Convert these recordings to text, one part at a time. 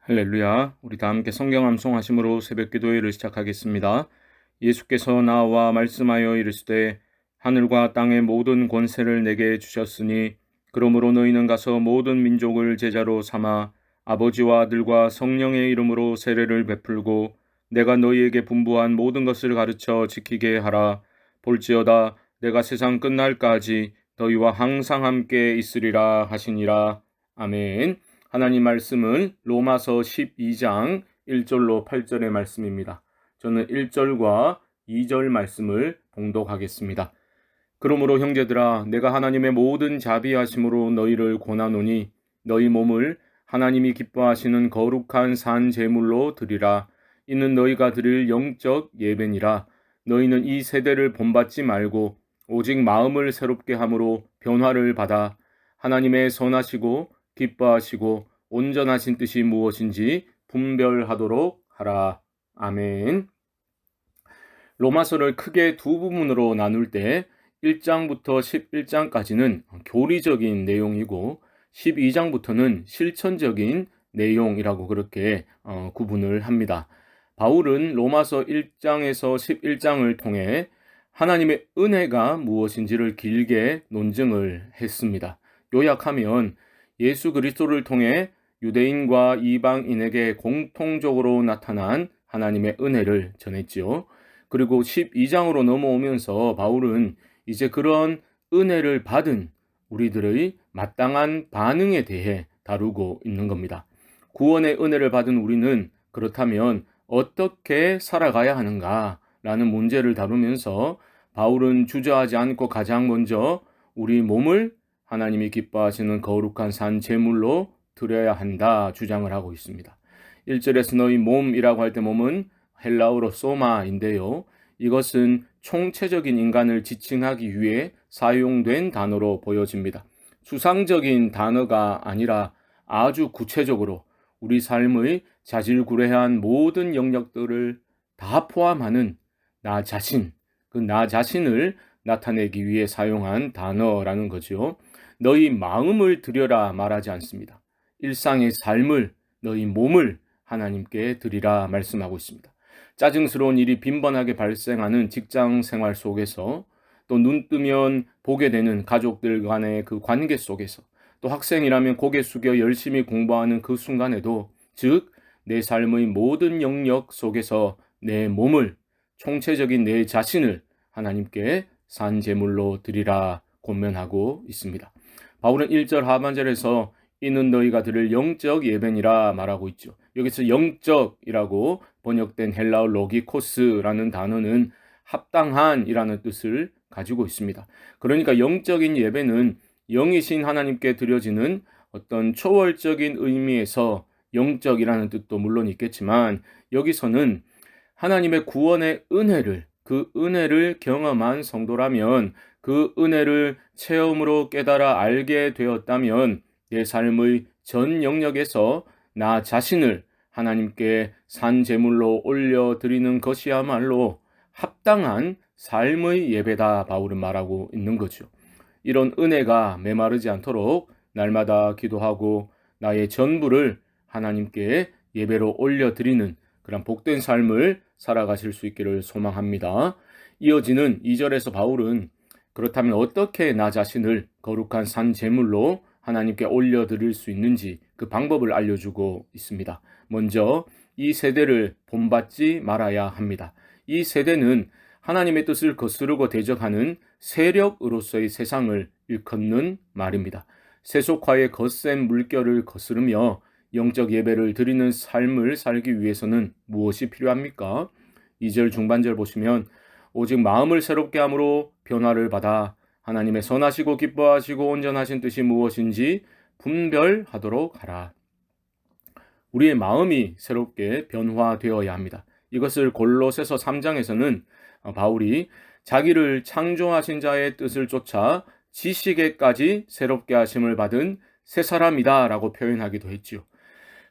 할렐루야. 우리 다 함께 성경 암송하심으로 새벽 기도회를 시작하겠습니다. 예수께서 나와 말씀하여 이르시되 하늘과 땅의 모든 권세를 내게 주셨으니 그러므로 너희는 가서 모든 민족을 제자로 삼아 아버지와 아들과 성령의 이름으로 세례를 베풀고 내가 너희에게 분부한 모든 것을 가르쳐 지키게 하라. 볼지어다 내가 세상 끝날까지 너희와 항상 함께 있으리라 하시니라. 아멘. 하나님 말씀은 로마서 12장 1절로 8절의 말씀입니다. 저는 1절과 2절 말씀을 봉독하겠습니다. 그러므로 형제들아 내가 하나님의 모든 자비하심으로 너희를 권하노니 너희 몸을 하나님이 기뻐하시는 거룩한 산 제물로 드리라. 이는 너희가 드릴 영적 예배니라. 너희는 이 세대를 본받지 말고 오직 마음을 새롭게 함으로 변화를 받아 하나님의 선하시고 기뻐하시고 온전하신 뜻이 무엇인지 분별하도록 하라. 아멘. 로마서를 크게 두 부분으로 나눌 때 1장부터 11장까지는 교리적인 내용이고 12장부터는 실천적인 내용이라고 그렇게 구분을 합니다. 바울은 로마서 1장에서 11장을 통해 하나님의 은혜가 무엇인지를 길게 논증을 했습니다. 요약하면 예수 그리스도를 통해 유대인과 이방인에게 공통적으로 나타난 하나님의 은혜를 전했지요. 그리고 12장으로 넘어오면서 바울은 이제 그런 은혜를 받은 우리들의 마땅한 반응에 대해 다루고 있는 겁니다. 구원의 은혜를 받은 우리는 그렇다면 어떻게 살아가야 하는가라는 문제를 다루면서 바울은 주저하지 않고 가장 먼저 우리 몸을 하나님이 기뻐하시는 거룩한 산 제물로 드려야 한다 주장을 하고 있습니다. 1절에서 너희 몸이라고 할 때 몸은 헬라어로 소마인데요. 이것은 총체적인 인간을 지칭하기 위해 사용된 단어로 보여집니다. 추상적인 단어가 아니라 아주 구체적으로 우리 삶의 자질구레한 모든 영역들을 다 포함하는 나 자신, 그 나 자신을 나타내기 위해 사용한 단어라는 거죠. 너희 마음을 드려라 말하지 않습니다. 일상의 삶을, 너희 몸을 하나님께 드리라 말씀하고 있습니다. 짜증스러운 일이 빈번하게 발생하는 직장 생활 속에서 또 눈 뜨면 보게 되는 가족들 간의 그 관계 속에서 또 학생이라면 고개 숙여 열심히 공부하는 그 순간에도 즉 내 삶의 모든 영역 속에서 내 몸을 총체적인 내 자신을 하나님께 산 제물로 드리라 권면하고 있습니다. 바울은 1절 하반절에서 이는 너희가 드릴 영적 예배니라 말하고 있죠. 여기서 영적이라고 번역된 헬라어 로기코스라는 단어는 합당한이라는 뜻을 가지고 있습니다. 그러니까 영적인 예배는 영이신 하나님께 드려지는 어떤 초월적인 의미에서 영적이라는 뜻도 물론 있겠지만 여기서는 하나님의 구원의 은혜를 그 은혜를 경험한 성도라면 그 은혜를 체험으로 깨달아 알게 되었다면 내 삶의 전 영역에서 나 자신을 하나님께 산 제물로 올려드리는 것이야말로 합당한 삶의 예배다 바울은 말하고 있는 거죠. 이런 은혜가 메마르지 않도록 날마다 기도하고 나의 전부를 하나님께 예배로 올려드리는 그런 복된 삶을 살아가실 수 있기를 소망합니다. 이어지는 2절에서 바울은 그렇다면 어떻게 나 자신을 거룩한 산 제물로 하나님께 올려드릴 수 있는지 그 방법을 알려주고 있습니다. 먼저 이 세대를 본받지 말아야 합니다. 이 세대는 하나님의 뜻을 거스르고 대적하는 세력으로서의 세상을 일컫는 말입니다. 세속화의 거센 물결을 거스르며 영적 예배를 드리는 삶을 살기 위해서는 무엇이 필요합니까? 2절 중반절 보시면 오직 마음을 새롭게 함으로 변화를 받아 하나님의 선하시고 기뻐하시고 온전하신 뜻이 무엇인지 분별하도록 하라. 우리의 마음이 새롭게 변화되어야 합니다. 이것을 골로새서 3장에서는 바울이 자기를 창조하신 자의 뜻을 쫓아 지식에까지 새롭게 하심을 받은 새 사람이다 라고 표현하기도 했지요.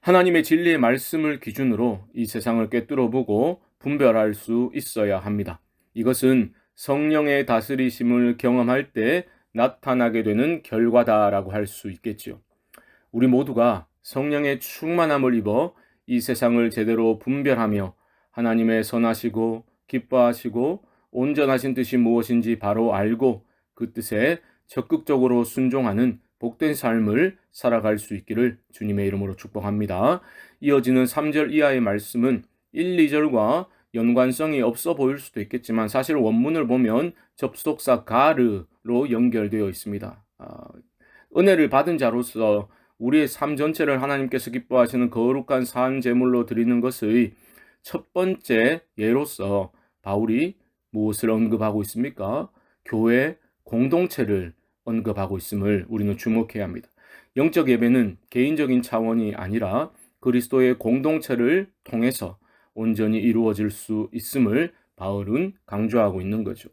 하나님의 진리의 말씀을 기준으로 이 세상을 꿰뚫어 보고 분별할 수 있어야 합니다. 이것은 성령의 다스리심을 경험할 때 나타나게 되는 결과다라고 할 수 있겠지요. 우리 모두가 성령의 충만함을 입어 이 세상을 제대로 분별하며 하나님의 선하시고 기뻐하시고 온전하신 뜻이 무엇인지 바로 알고 그 뜻에 적극적으로 순종하는 복된 삶을 살아갈 수 있기를 주님의 이름으로 축복합니다. 이어지는 3절 이하의 말씀은 1, 2절과 연관성이 없어 보일 수도 있겠지만 사실 원문을 보면 접속사 가르로 연결되어 있습니다. 은혜를 받은 자로서 우리의 삶 전체를 하나님께서 기뻐하시는 거룩한 산 제물로 드리는 것의 첫 번째 예로서 바울이 무엇을 언급하고 있습니까? 교회 공동체를 언급하고 있음을 우리는 주목해야 합니다. 영적 예배는 개인적인 차원이 아니라 그리스도의 공동체를 통해서 온전히 이루어질 수 있음을 바울은 강조하고 있는 거죠.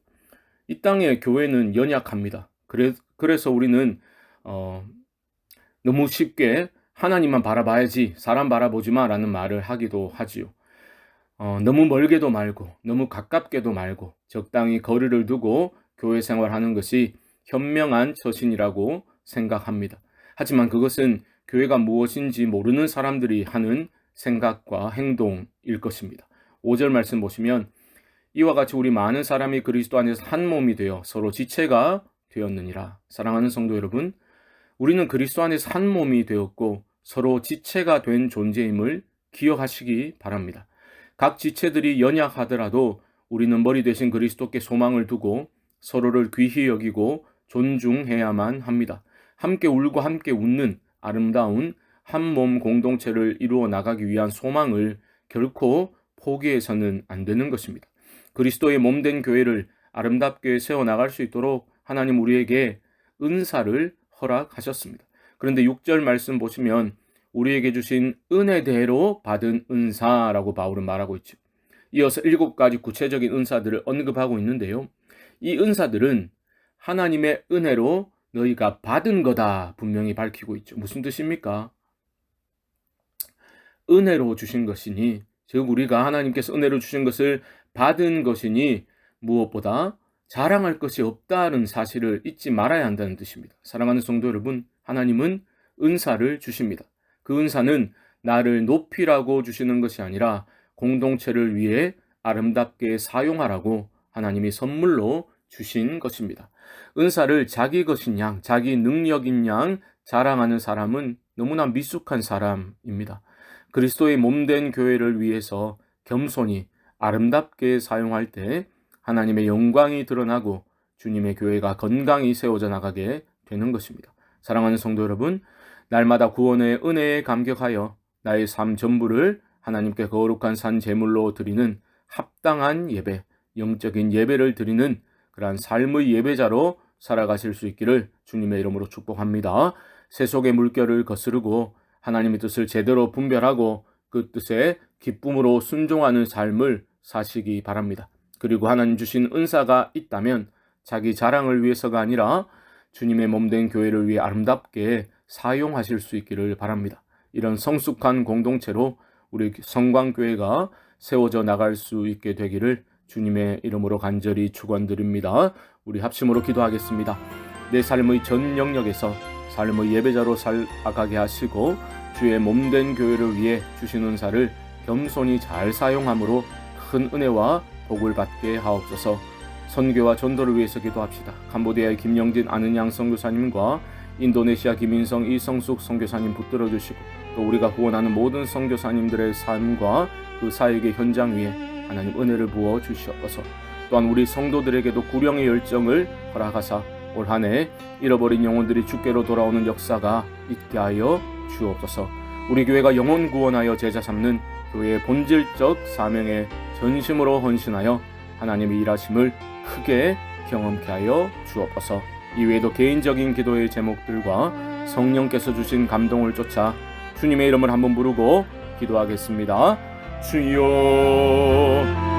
이 땅의 교회는 연약합니다. 그래서 우리는 너무 쉽게 하나님만 바라봐야지 사람 바라보지 마라는 말을 하기도 하지요. 너무 멀게도 말고 너무 가깝게도 말고 적당히 거리를 두고 교회 생활하는 것이 현명한 처신이라고 생각합니다. 하지만 그것은 교회가 무엇인지 모르는 사람들이 하는 생각과 행동일 것입니다. 5절 말씀 보시면 이와 같이 우리 많은 사람이 그리스도 안에서 한 몸이 되어 서로 지체가 되었느니라. 사랑하는 성도 여러분, 우리는 그리스도 안에서 한 몸이 되었고 서로 지체가 된 존재임을 기억하시기 바랍니다. 각 지체들이 연약하더라도 우리는 머리 대신 그리스도께 소망을 두고 서로를 귀히 여기고 존중해야만 합니다. 함께 울고 함께 웃는 아름다운 한 몸 공동체를 이루어 나가기 위한 소망을 결코 포기해서는 안 되는 것입니다. 그리스도의 몸된 교회를 아름답게 세워나갈 수 있도록 하나님 우리에게 은사를 허락하셨습니다. 그런데 6절 말씀 보시면 우리에게 주신 은혜대로 받은 은사라고 바울은 말하고 있죠. 이어서 7가지 구체적인 은사들을 언급하고 있는데요. 이 은사들은 하나님의 은혜로 너희가 받은 거다 분명히 밝히고 있죠. 무슨 뜻입니까? 은혜로 주신 것이니, 즉 우리가 하나님께서 은혜로 주신 것을 받은 것이니 무엇보다 자랑할 것이 없다는 사실을 잊지 말아야 한다는 뜻입니다. 사랑하는 성도 여러분, 하나님은 은사를 주십니다. 그 은사는 나를 높이라고 주시는 것이 아니라 공동체를 위해 아름답게 사용하라고 하나님이 선물로 주신 것입니다. 은사를 자기 것인 양, 자기 능력인 양 자랑하는 사람은 너무나 미숙한 사람입니다. 그리스도의 몸된 교회를 위해서 겸손히 아름답게 사용할 때 하나님의 영광이 드러나고 주님의 교회가 건강히 세워져 나가게 되는 것입니다. 사랑하는 성도 여러분, 날마다 구원의 은혜에 감격하여 나의 삶 전부를 하나님께 거룩한 산 제물로 드리는 합당한 예배, 영적인 예배를 드리는 그러한 삶의 예배자로 살아가실 수 있기를 주님의 이름으로 축복합니다. 세속의 물결을 거스르고 하나님의 뜻을 제대로 분별하고 그 뜻에 기쁨으로 순종하는 삶을 사시기 바랍니다. 그리고 하나님 주신 은사가 있다면 자기 자랑을 위해서가 아니라 주님의 몸된 교회를 위해 아름답게 사용하실 수 있기를 바랍니다. 이런 성숙한 공동체로 우리 성광교회가 세워져 나갈 수 있게 되기를 주님의 이름으로 간절히 축원드립니다. 우리 합심으로 기도하겠습니다. 내 삶의 전 영역에서 삶의 예배자로 살아가게 하시고 주의 몸된 교회를 위해 주신 은사를 겸손히 잘 사용함으로 큰 은혜와 복을 받게 하옵소서. 선교와 전도를 위해서 기도합시다. 캄보디아의 김영진 아는양 선교사님과 인도네시아 김인성 이성숙 선교사님 붙들어 주시고 또 우리가 후원하는 모든 선교사님들의 삶과 그 사역의 현장 위에 하나님 은혜를 부어 주시옵소서. 또한 우리 성도들에게도 구령의 열정을 허락하사 올 한 해 잃어버린 영혼들이 주께로 돌아오는 역사가 있게 하여 주옵소서. 우리 교회가 영혼 구원하여 제자 삼는 교회의 본질적 사명에 전심으로 헌신하여 하나님의 일하심을 크게 경험케 하여 주옵소서. 이외에도 개인적인 기도의 제목들과 성령께서 주신 감동을 쫓아 주님의 이름을 한번 부르고 기도하겠습니다. 주여